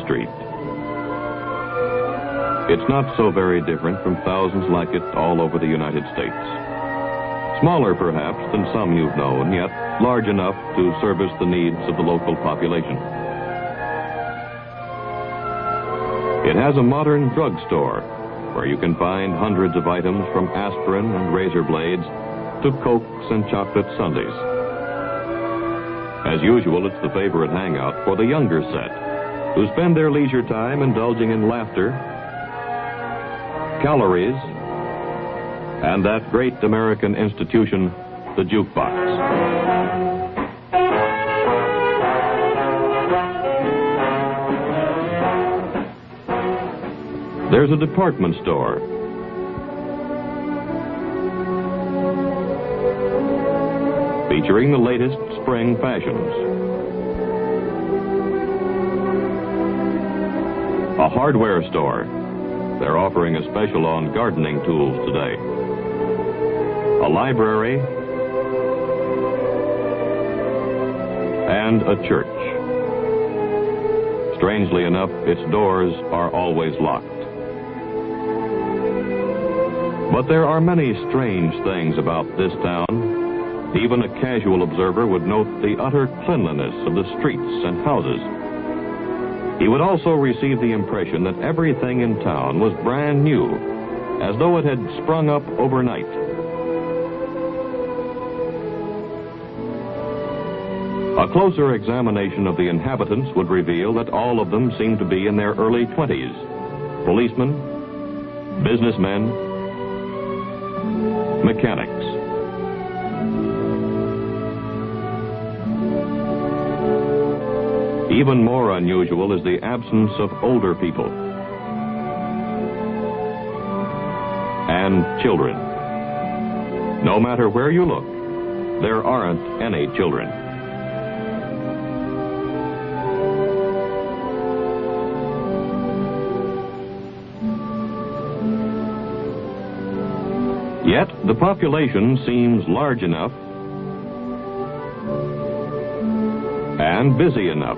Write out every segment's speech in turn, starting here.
street. It's not so very different from thousands like it all over the United States. Smaller, perhaps, than some you've known, yet large enough to service the needs of the local population. It has a modern drugstore where you can find hundreds of items from aspirin and razor blades to Cokes and chocolate sundaes. As usual, it's the favorite hangout for the younger set who spend their leisure time indulging in laughter, calories, and that great American institution, the jukebox. There's a department store. Featuring the latest spring fashions. A hardware store. They're offering a special on gardening tools today. A library and a church. Strangely enough, its doors are always locked. But there are many strange things about this town. Even a casual observer would note the utter cleanliness of the streets and houses. He would also receive the impression that everything in town was brand new, as though it had sprung up overnight. A closer examination of the inhabitants would reveal that all of them seemed to be in their early 20s. Policemen, businessmen, mechanics. Even more unusual is the absence of older people and children. No matter where you look, there aren't any children. Yet the population seems large enough and busy enough.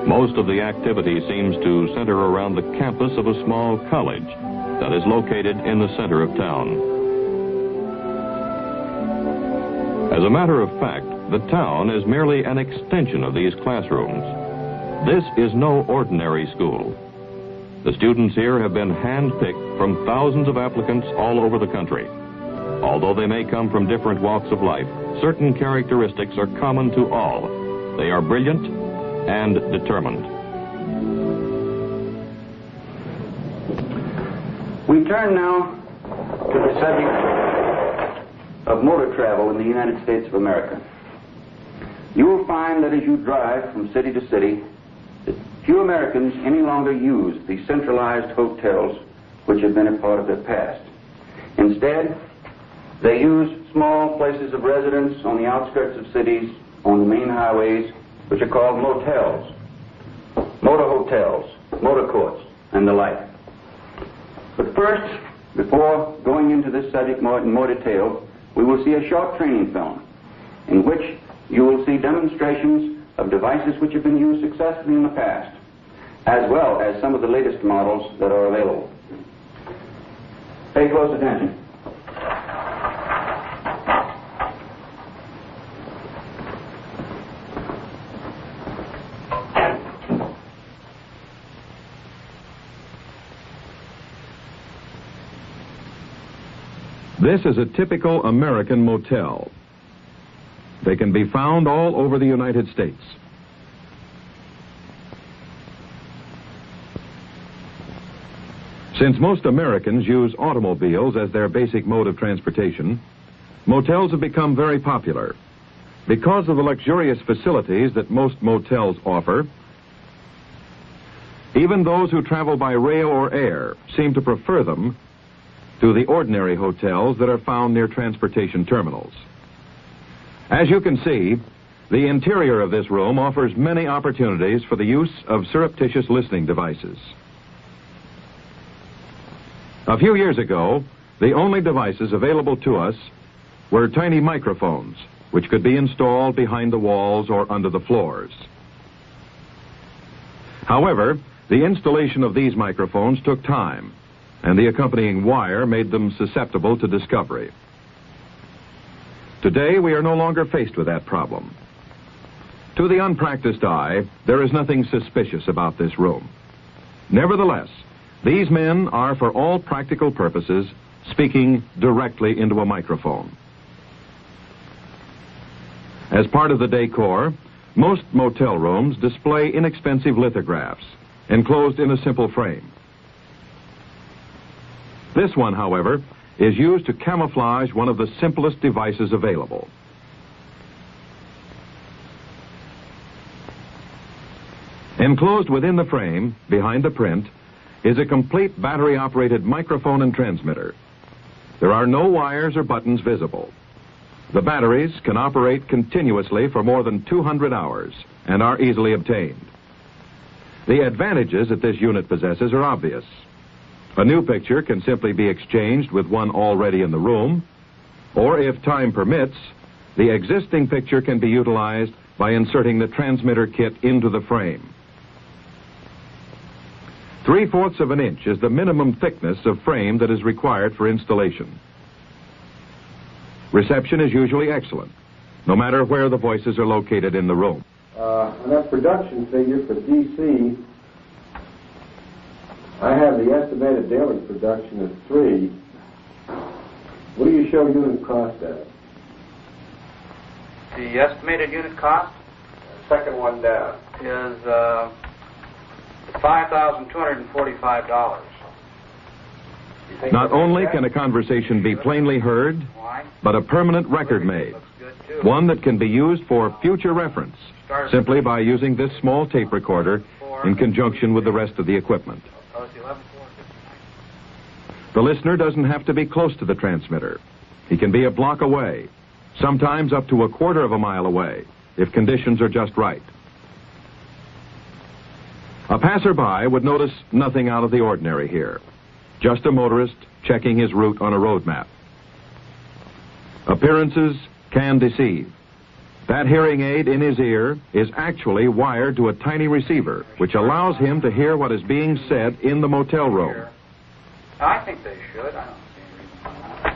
Most of the activity seems to center around the campus of a small college that is located in the center of town. As a matter of fact, the town is merely an extension of these classrooms. This is no ordinary school. The students here have been handpicked from thousands of applicants all over the country. Although they may come from different walks of life, certain characteristics are common to all. They are brilliant and determined. We turn now to the subject of motor travel in the United States of America. You will find that as you drive from city to city, that few Americans any longer use the centralized hotels which have been a part of their past. Instead, they use small places of residence on the outskirts of cities, on the main highways, which are called motels, motor hotels, motor courts, and the like. But first, before going into this subject more in more detail, we will see a short training film in which you will see demonstrations of devices which have been used successfully in the past, as well as some of the latest models that are available. Pay close attention. This is a typical American motel. They can be found all over the United States. Since most Americans use automobiles as their basic mode of transportation, motels have become very popular. Because of the luxurious facilities that most motels offer, even those who travel by rail or air seem to prefer them to the ordinary hotels that are found near transportation terminals. As you can see, the interior of this room offers many opportunities for the use of surreptitious listening devices. A few years ago, the only devices available to us were tiny microphones, which could be installed behind the walls or under the floors. However, the installation of these microphones took time, and the accompanying wire made them susceptible to discovery. Today, we are no longer faced with that problem. To the unpracticed eye, there is nothing suspicious about this room. Nevertheless, these men are, for all practical purposes, speaking directly into a microphone. As part of the decor, most motel rooms display inexpensive lithographs enclosed in a simple frame. This one, however, is used to camouflage one of the simplest devices available. Enclosed within the frame, behind the print, is a complete battery-operated microphone and transmitter. There are no wires or buttons visible. The batteries can operate continuously for more than 200 hours and are easily obtained. The advantages that this unit possesses are obvious. A new picture can simply be exchanged with one already in the room, or if time permits, the existing picture can be utilized by inserting the transmitter kit into the frame. 3/4 of an inch is the minimum thickness of frame that is required for installation. Reception is usually excellent, no matter where the voices are located in the room. On that production figure for DC, I have the estimated daily production of 3. What do you show unit cost at? The estimated unit cost Second one down. is $5,245. Not only can a conversation be plainly heard, Why? but a permanent record made, Looks good, too. one that can be used for future reference, simply by using this small tape recorder in conjunction with the rest of the equipment. Oh, it's 11,459. The listener doesn't have to be close to the transmitter. He can be a block away, sometimes up to 1/4 of a mile away, if conditions are just right. A passerby would notice nothing out of the ordinary here. Just a motorist checking his route on a road map. Appearances can deceive. That hearing aid in his ear is actually wired to a tiny receiver, which allows him to hear what is being said in the motel room. I think they should. I don't see any reason why not.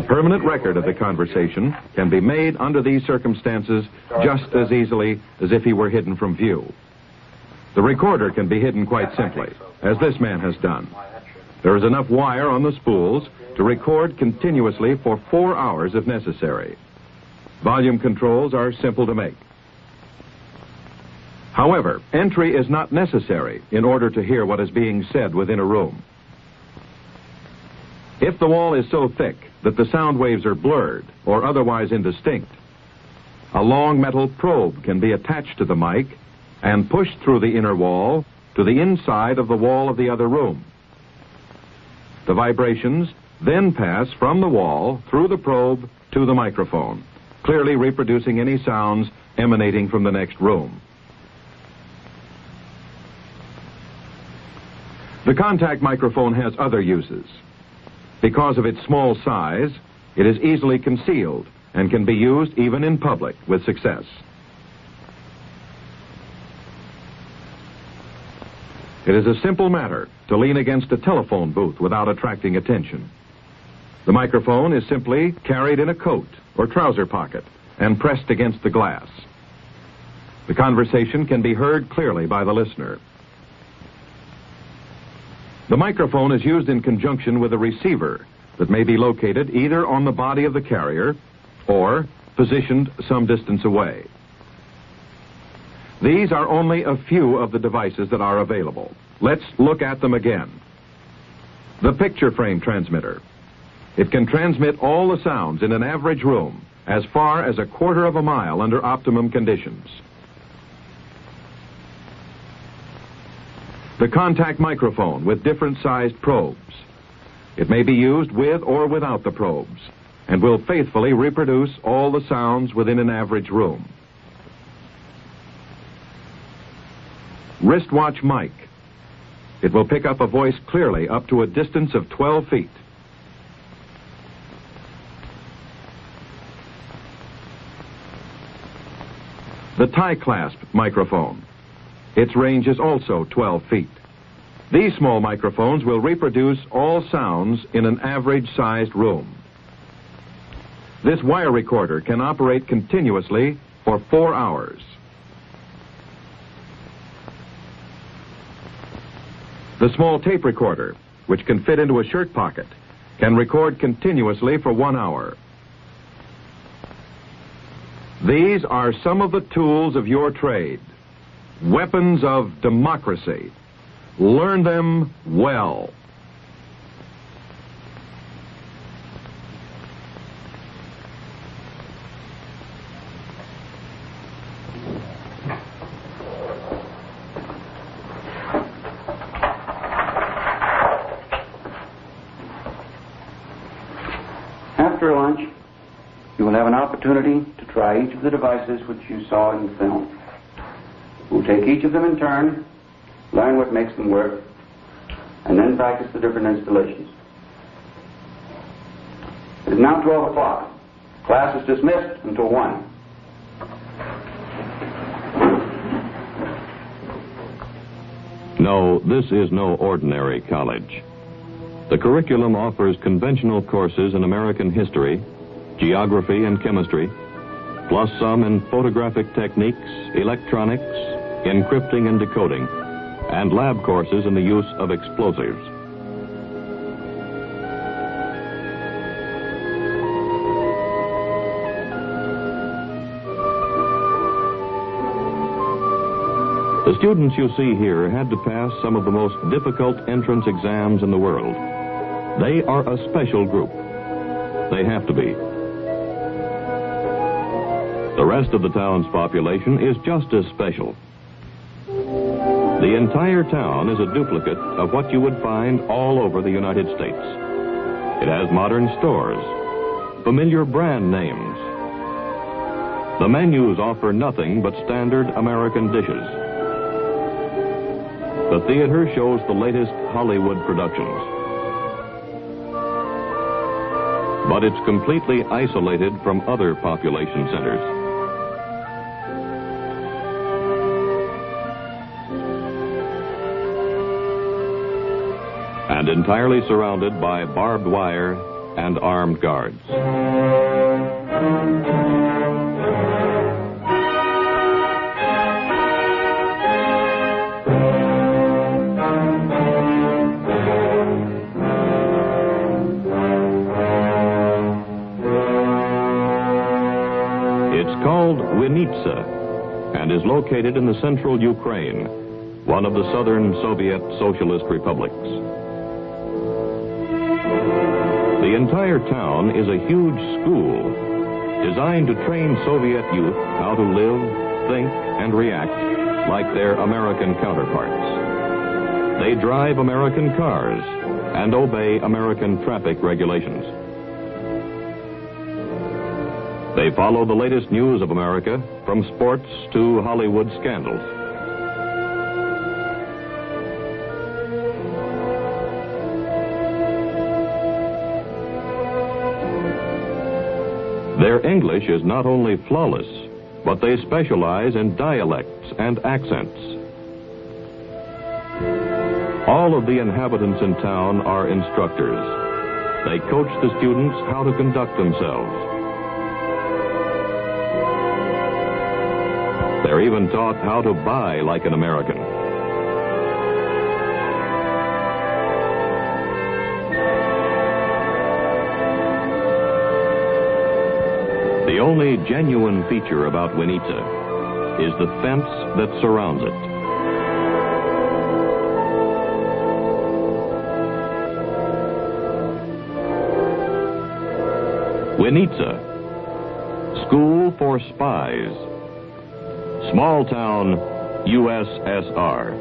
A permanent record of the conversation can be made under these circumstances just as easily as if he were hidden from view. The recorder can be hidden quite simply, as this man has done. There is enough wire on the spools to record continuously for 4 hours if necessary. Volume controls are simple to make. However, entry is not necessary in order to hear what is being said within a room. If the wall is so thick that the sound waves are blurred or otherwise indistinct, a long metal probe can be attached to the mic and pushed through the inner wall to the inside of the wall of the other room. The vibrations then pass from the wall through the probe to the microphone, clearly reproducing any sounds emanating from the next room. The contact microphone has other uses. Because of its small size, it is easily concealed and can be used even in public with success. It is a simple matter to lean against a telephone booth without attracting attention. The microphone is simply carried in a coat or trouser pocket and pressed against the glass. The conversation can be heard clearly by the listener. The microphone is used in conjunction with a receiver that may be located either on the body of the carrier or positioned some distance away. These are only a few of the devices that are available. Let's look at them again. The picture frame transmitter. It can transmit all the sounds in an average room as far as 1/4 of a mile under optimum conditions. The contact microphone with different sized probes. It may be used with or without the probes and will faithfully reproduce all the sounds within an average room. Wristwatch mic. It will pick up a voice clearly up to a distance of 12 feet. the tie clasp microphone. Its range is also 12 feet. These small microphones will reproduce all sounds in an average-sized room. This wire recorder can operate continuously for 4 hours. The small tape recorder, which can fit into a shirt pocket, can record continuously for 1 hour. These are some of the tools of your trade, weapons of democracy. Learn them well. After lunch, you will have an opportunity to try each of the devices which you saw in the film. We'll take each of them in turn, learn what makes them work, and then practice the different installations. It is now 12 o'clock. Class is dismissed until 1. No, this is no ordinary college. The curriculum offers conventional courses in American history, geography, and chemistry, plus some in photographic techniques, electronics, encrypting and decoding, and lab courses in the use of explosives. The students you see here had to pass some of the most difficult entrance exams in the world. They are a special group. They have to be. The rest of the town's population is just as special. The entire town is a duplicate of what you would find all over the United States. It has modern stores, familiar brand names. The menus offer nothing but standard American dishes. The theater shows the latest Hollywood productions. But it's completely isolated from other population centers. And entirely surrounded by barbed wire and armed guards. It's called Winitsa and is located in the central Ukraine, one of the southern Soviet socialist republics. The entire town is a huge school designed to train Soviet youth how to live, think, and react like their American counterparts. They drive American cars and obey American traffic regulations. They follow the latest news of America, from sports to Hollywood scandals. Their English is not only flawless, but they specialize in dialects and accents. All of the inhabitants in town are instructors. They coach the students how to conduct themselves. They're even taught how to buy like an American. The only genuine feature about Winitsa is the fence that surrounds it. Winitsa, School for Spies. Small town, USSR.